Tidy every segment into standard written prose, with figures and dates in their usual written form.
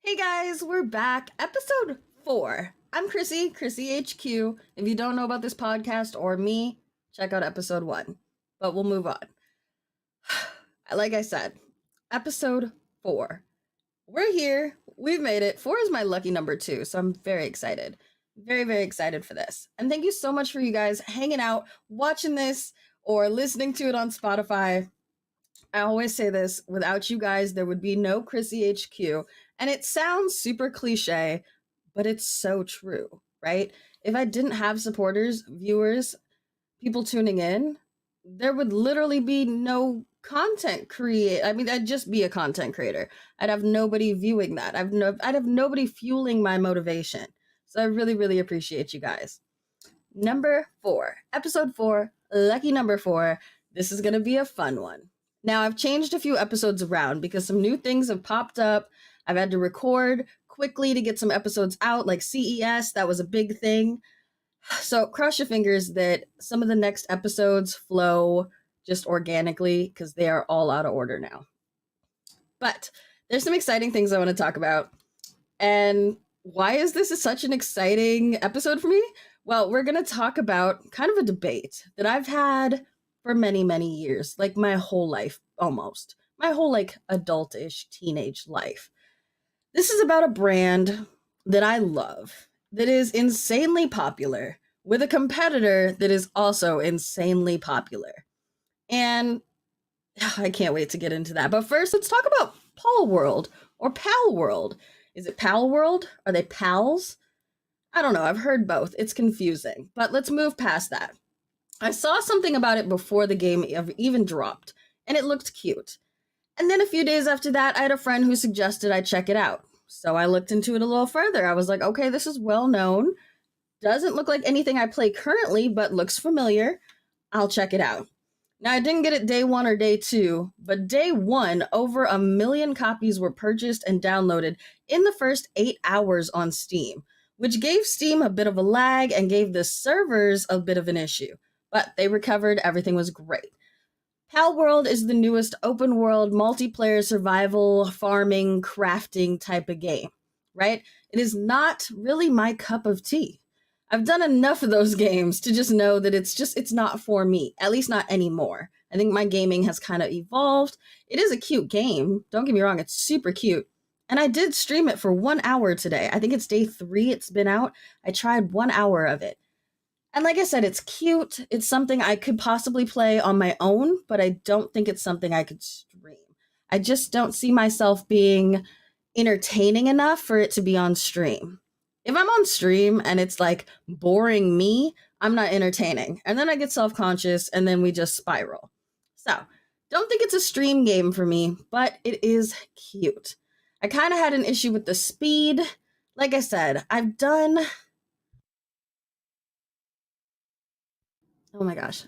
Hey guys, we're back. Episode 4. I'm Chrissy HQ. If you don't know about this podcast or me, check out episode 1. But we'll move on. Like I said, episode 4. We're here. We've made it. 4 is my lucky number too, so I'm very excited. Very, very excited for this. And thank you so much for you guys hanging out, watching this, or listening to it on Spotify. I always say this, without you guys, there would be no Chrissy HQ. And it sounds super cliche, but it's so true, right? If I didn't have supporters, viewers, people tuning in, there would literally be no content create. I mean, I'd just be a content creator. I'd have nobody viewing that. I'd have nobody fueling my motivation. So I really, really appreciate you guys. Number 4, episode 4, lucky number 4. This is going to be a fun one. Now, I've changed a few episodes around because some new things have popped up. I've had to record quickly to get some episodes out, like CES. That was a big thing. So cross your fingers that some of the next episodes flow just organically because they are all out of order now. But there's some exciting things I want to talk about. And why is this such an exciting episode for me? Well, we're going to talk about kind of a debate that I've had for many, many years, like my whole life almost. My whole like adultish teenage life. This is about a brand that I love that is insanely popular with a competitor that is also insanely popular. And I can't wait to get into that. But first, let's talk about Palworld or Palworld. Is it Palworld? Are they pals? I don't know. I've heard both. It's confusing. But let's move past that. I saw something about it before the game even dropped, and it looked cute. And then a few days after that, I had a friend who suggested I check it out. So I looked into it a little further. I was like, okay, this is well known. Doesn't look like anything I play currently, but looks familiar. I'll check it out. Now, I didn't get it day 1 or day 2, but day 1, over 1 million copies were purchased and downloaded in the first 8 hours on Steam, which gave Steam a bit of a lag and gave the servers a bit of an issue. But they recovered, everything was great. Palworld is the newest open world multiplayer survival, farming, crafting type of game, right? It is not really my cup of tea. I've done enough of those games to just know that it's not for me, at least not anymore. I think my gaming has kind of evolved. It is a cute game. Don't get me wrong, it's super cute. And I did stream it for 1 hour today. I think it's day 3 it's been out. I tried 1 hour of it. And like I said, it's cute. It's something I could possibly play on my own, but I don't think it's something I could stream. I just don't see myself being entertaining enough for it to be on stream. If I'm on stream and it's like boring me, I'm not entertaining. And then I get self conscious and then we just spiral. So, don't think it's a stream game for me, but it is cute. I kind of had an issue with the speed. Like I said, oh my gosh.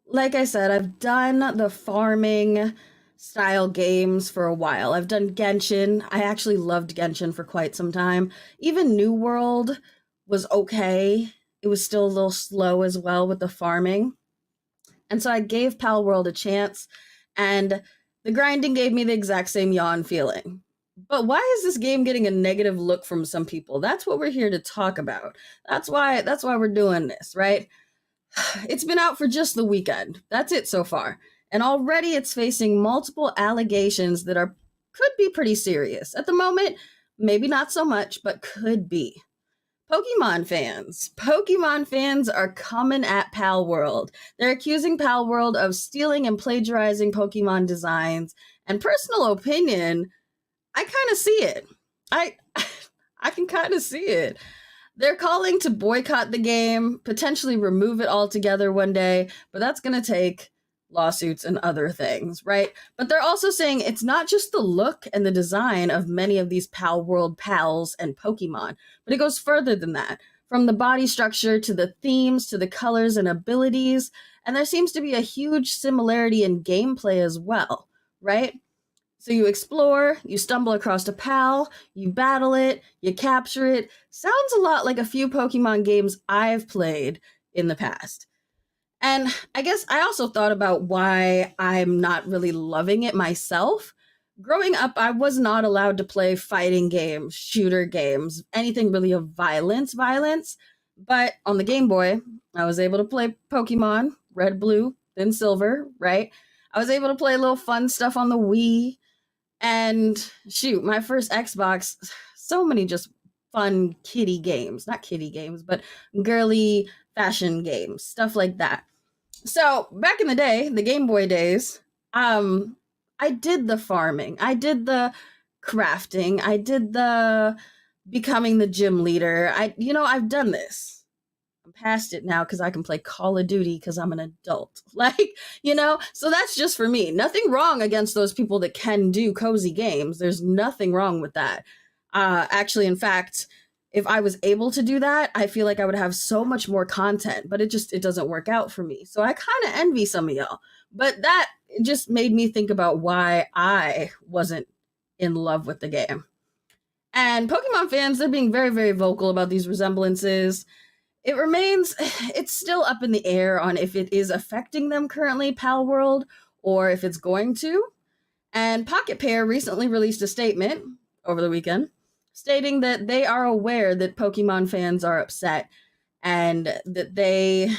Like I said, I've done the farming style games for a while. I've done Genshin. I actually loved Genshin for quite some time. Even New World was okay. It was still a little slow as well with the farming. And so I gave Palworld a chance, and the grinding gave me the exact same yawn feeling. But why is this game getting a negative look from some people? That's what we're here to talk about. That's why we're doing this, right? It's been out for just the weekend. That's it so far. And already it's facing multiple allegations that could be pretty serious. At the moment, maybe not so much, but could be. Pokemon fans are coming at Palworld. They're accusing Palworld of stealing and plagiarizing Pokemon designs. And personal opinion, I kind of see it. I I can kind of see it. They're calling to boycott the game, potentially remove it altogether one day, but that's going to take lawsuits and other things, right? But they're also saying it's not just the look and the design of many of these Palworld pals and Pokemon, but it goes further than that. From the body structure to the themes to the colors and abilities, and there seems to be a huge similarity in gameplay as well, right? So you explore, you stumble across a pal, you battle it, you capture it. Sounds a lot like a few Pokemon games I've played in the past. And I guess I also thought about why I'm not really loving it myself, growing up, I was not allowed to play fighting games, shooter games, anything really of violence. But on the Game Boy, I was able to play Pokemon, Red, Blue, then Silver, right? I was able to play little fun stuff on the Wii. And shoot, my first Xbox, so many just fun kitty games. Not kitty games, but girly fashion games, stuff like that. So back in the day, the Game Boy days, um, I did the farming, I did the crafting, I did the becoming the gym leader. I've done this. I'm past it now because I can play Call of Duty because I'm an adult. So that's just for me. Nothing wrong against those people that can do cozy games. There's nothing wrong with that. Actually, in fact, if I was able to do that, I feel like I would have so much more content, but it doesn't work out for me. So I kind of envy some of y'all. But that just made me think about why I wasn't in love with the game. And Pokemon fans, they're being very, very vocal about these resemblances. It's still up in the air on if it is affecting them currently, Palworld, or if it's going to. And Pocket Pair recently released a statement over the weekend stating that they are aware that Pokemon fans are upset and that they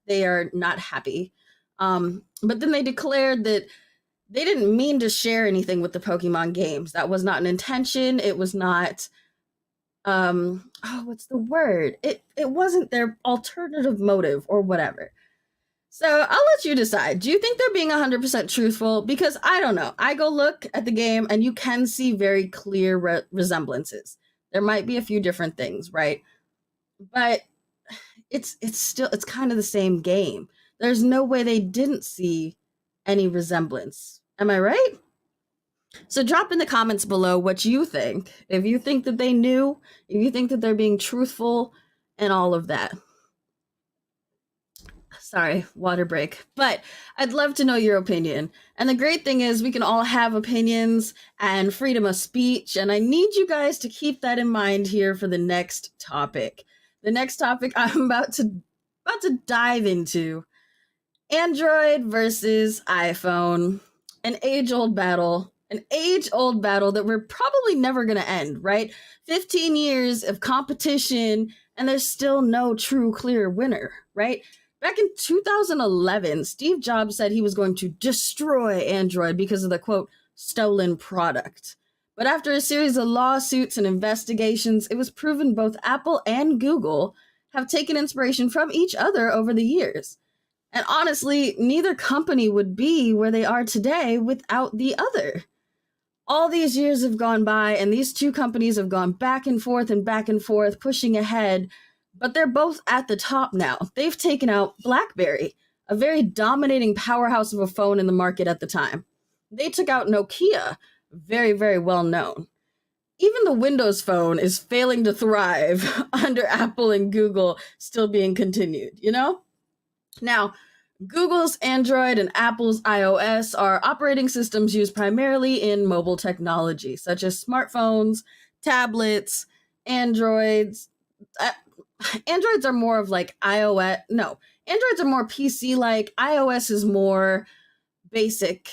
are not happy. But then they declared that they didn't mean to share anything with the Pokemon games. That was not an intention. It was not what's the word? It wasn't their alternative motive or whatever. So I'll let you decide. Do you think they're being 100% truthful? Because I don't know. I go look at the game and you can see very clear resemblances. There might be a few different things, right? But it's kind of the same game. There's no way they didn't see any resemblance. Am I right? So drop in the comments below what you think. If you think that they knew, if you think that they're being truthful and all of that. Sorry, water break. But I'd love to know your opinion. And the great thing is we can all have opinions and freedom of speech. And I need you guys to keep that in mind here for the next topic. The next topic I'm about to dive into: Android versus iPhone. An age-old battle. An age-old battle that we're probably never going to end, right? 15 years of competition, and there's still no true, clear winner, right? Back in 2011, Steve Jobs said he was going to destroy Android because of the, quote, stolen product. But after a series of lawsuits and investigations, it was proven both Apple and Google have taken inspiration from each other over the years. And honestly, neither company would be where they are today without the other. All these years have gone by, and these two companies have gone back and forth, pushing ahead, but they're both at the top now. They've taken out BlackBerry, a very dominating powerhouse of a phone in the market at the time. They took out Nokia, very, very well known. Even the Windows Phone is failing to thrive under Apple and Google still being continued, Now, Google's Android and Apple's iOS are operating systems used primarily in mobile technology, such as smartphones, tablets, Androids. Androids are more of like iOS. No, Androids are more PC-like. iOS is more basic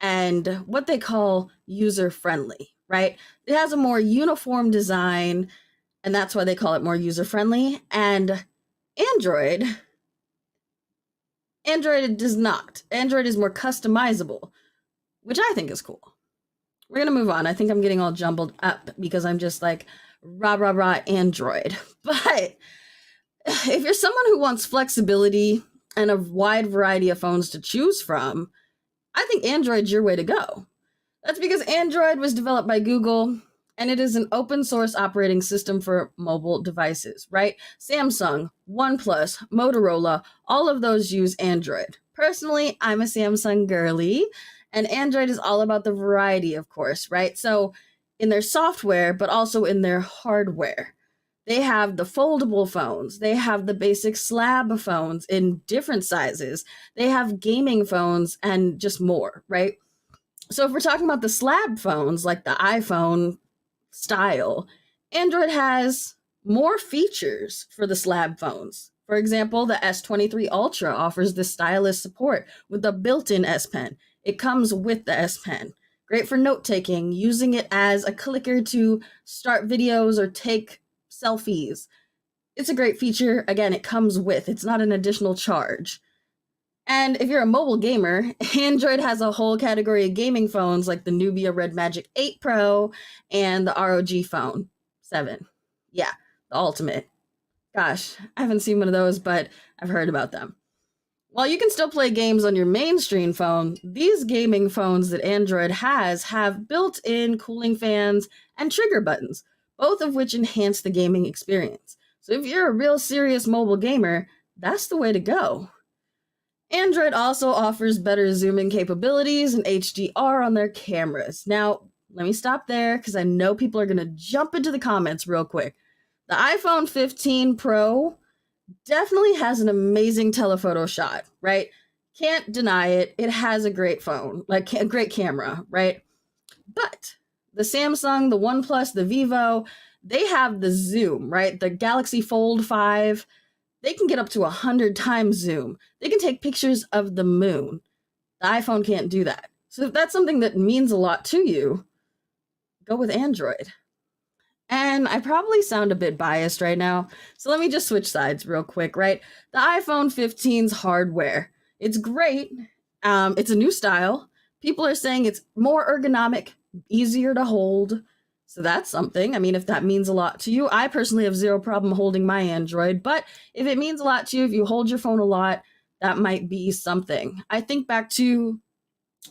and what they call user-friendly, right? It has a more uniform design, and that's why they call it more user-friendly. And Android does not. Android is more customizable, which I think is cool. We're going to move on. I think I'm getting all jumbled up because I'm just like, rah, rah, rah, Android. But if you're someone who wants flexibility and a wide variety of phones to choose from, I think Android's your way to go. That's because Android was developed by Google, and it is an open source operating system for mobile devices, right? Samsung, OnePlus, Motorola, all of those use Android. Personally, I'm a Samsung girly, and Android is all about the variety, of course, right? So in their software, but also in their hardware. They have the foldable phones. They have the basic slab phones in different sizes. They have gaming phones and just more, right? So if we're talking about the slab phones, like the iPhone style, Android has more features for the slab phones. For example, the S23 Ultra offers the stylus support with the built-in S Pen. It comes with the S Pen. great for note taking, using it as a clicker to start videos or take selfies. It's a great feature. Again, it comes with, it's not an additional charge. And if you're a mobile gamer, Android has a whole category of gaming phones like the Nubia Red Magic 8 Pro and the ROG Phone 7. Yeah, the ultimate. Gosh, I haven't seen one of those, but I've heard about them. While you can still play games on your mainstream phone, these gaming phones that Android has have built-in cooling fans and trigger buttons, both of which enhance the gaming experience. So if you're a real serious mobile gamer, that's the way to go. Android also offers better zooming capabilities and HDR on their cameras. Now, let me stop there because I know people are going to jump into the comments real quick. The iPhone 15 Pro definitely has an amazing telephoto shot, right? Can't deny it. It has a great phone, like a great camera, right? But the Samsung, the OnePlus, the Vivo, they have the zoom, right? The Galaxy Fold 5, they can get up to 100 times zoom. They can take pictures of the moon. The iPhone can't do that. So if that's something that means a lot to you, go with Android. And I probably sound a bit biased right now, so let me just switch sides real quick, right? The iPhone 15's hardware, it's great. It's a new style. People are saying it's more ergonomic, easier to hold. So that's something. I mean, if that means a lot to you, I personally have zero problem holding my Android, but if it means a lot to you, if you hold your phone a lot, that might be something. I think back to,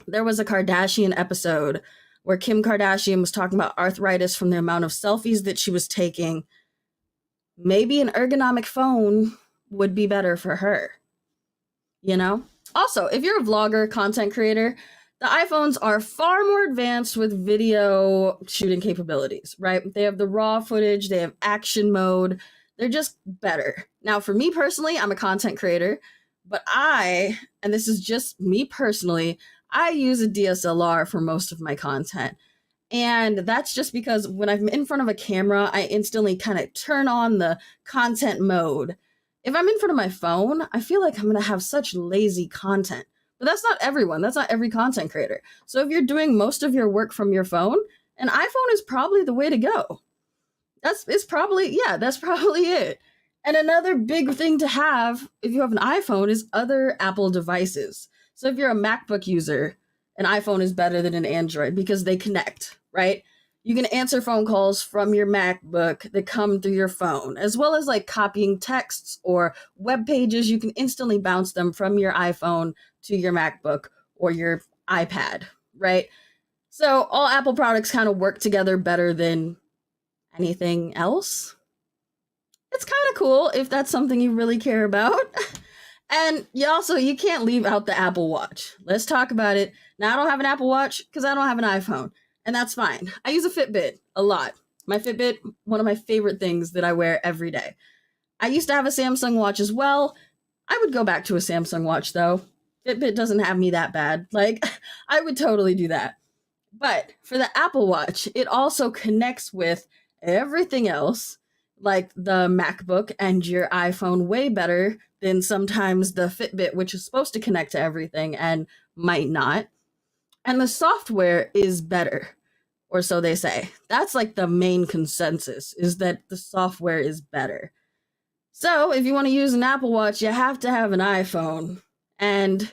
there was a Kardashian episode where Kim Kardashian was talking about arthritis from the amount of selfies that she was taking. Maybe an ergonomic phone would be better for her, you know? Also, if you're a vlogger, content creator, the iPhones are far more advanced with video shooting capabilities, right? They have the raw footage, they have action mode, they're just better. Now, for me personally, I'm a content creator, but and this is just me personally, I use a DSLR for most of my content. And that's just because when I'm in front of a camera, I instantly kind of turn on the content mode. If I'm in front of my phone, I feel like I'm going to have such lazy content. But that's not everyone. That's not every content creator. So if you're doing most of your work from your phone, an iPhone is probably the way to go. That's probably it. And another big thing to have if you have an iPhone is other Apple devices. So if you're a MacBook user, an iPhone is better than an Android because they connect, right? You can answer phone calls from your MacBook that come through your phone, as well as like copying texts or web pages. You can instantly bounce them from your iPhone to your MacBook or your iPad, right? So all Apple products kind of work together better than anything else. It's kind of cool if that's something you really care about. And you can't leave out the Apple Watch. Let's talk about it. Now, I don't have an Apple Watch because I don't have an iPhone, and that's fine. I use a Fitbit a lot. My Fitbit, one of my favorite things that I wear every day. I used to have a Samsung watch as well. I would go back to a Samsung watch, though. Fitbit doesn't have me that bad. Like, I would totally do that. But for the Apple Watch, it also connects with everything else, like the MacBook and your iPhone, way better than sometimes the Fitbit, which is supposed to connect to everything and might not. And the software is better, or so they say. That's like the main consensus, is that the software is better. So if you want to use an Apple Watch, you have to have an iPhone. And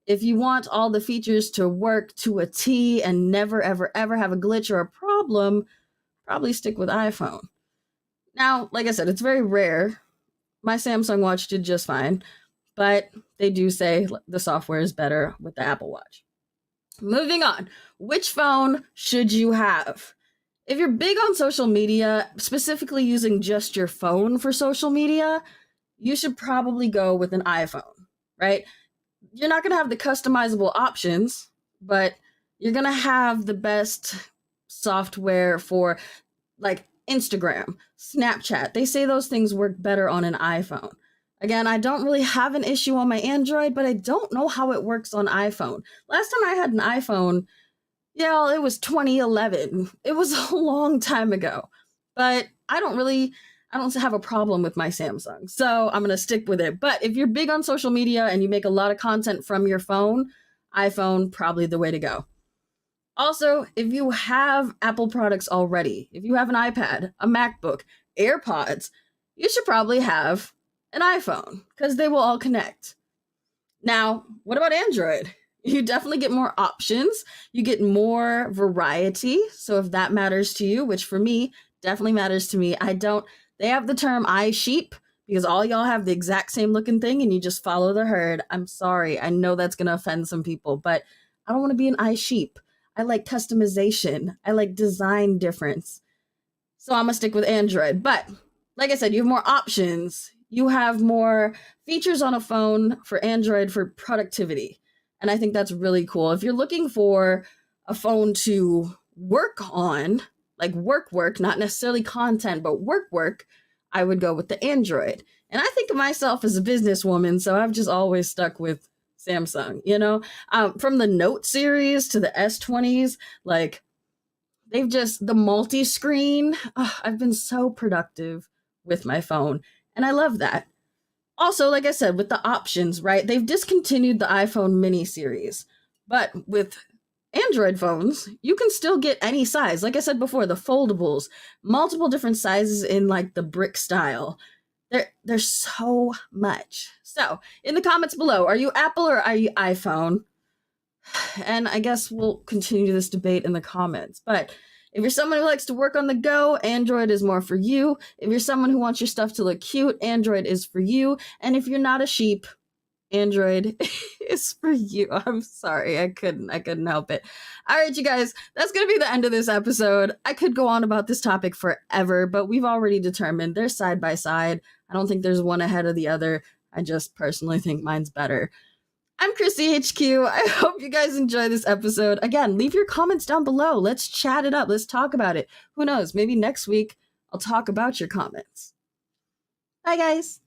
if you want all the features to work to a T and never, ever, ever have a glitch or a problem, probably stick with iPhone. Now, like I said, it's very rare. My Samsung Watch did just fine, but they do say the software is better with the Apple Watch. Moving on, which phone should you have? If you're big on social media, specifically using just your phone for social media, you should probably go with an iPhone, right? You're not going to have the customizable options, but you're going to have the best software for like Instagram, Snapchat. They say those things work better on an iPhone. Again, I don't really have an issue on my Android, but I don't know how it works on iPhone. Last time I had an iPhone, it was 2011. It was a long time ago. But I don't have a problem with my Samsung, so I'm going to stick with it. But if you're big on social media and you make a lot of content from your phone, iPhone, probably the way to go. Also, if you have Apple products already, if you have an iPad, a MacBook, AirPods, you should probably have an iPhone because they will all connect. Now, what about Android? You definitely get more options. You get more variety. So if that matters to you, which for me definitely matters to me, they have the term I sheep because all y'all have the exact same looking thing and you just follow the herd. I'm sorry. I know that's going to offend some people, but I don't want to be an I sheep. I like customization. I like design difference. So I'm going to stick with Android. But like I said, you have more options. You have more features on a phone for Android for productivity. And I think that's really cool. If you're looking for a phone to work on, like work, not necessarily content, but work, I would go with the Android. And I think of myself as a businesswoman, so I've just always stuck with Samsung, from the Note series to the S20s, like the multi-screen. I've been so productive with my phone, and I love that. Also, like I said, with the options, right? They've discontinued the iPhone mini series, but with Android phones, you can still get any size. Like I said before, the foldables, multiple different sizes in like the brick style. There's so much. So, in the comments below, are you Apple or are you iPhone? And I guess we'll continue this debate in the comments. But if you're someone who likes to work on the go, Android is more for you. If you're someone who wants your stuff to look cute, Android is for you. And if you're not a sheep, Android is for you. I'm sorry, I couldn't help it. All right, you guys, that's gonna be the end of this episode. I could go on about this topic forever, but we've already determined they're side by side. I don't think there's one ahead of the other. I just personally think mine's better. I'm Chrissy HQ. I hope you guys enjoy this episode. Again, leave your comments down below. Let's chat it up. Let's talk about it. Who knows? Maybe next week I'll talk about your comments. Bye, guys.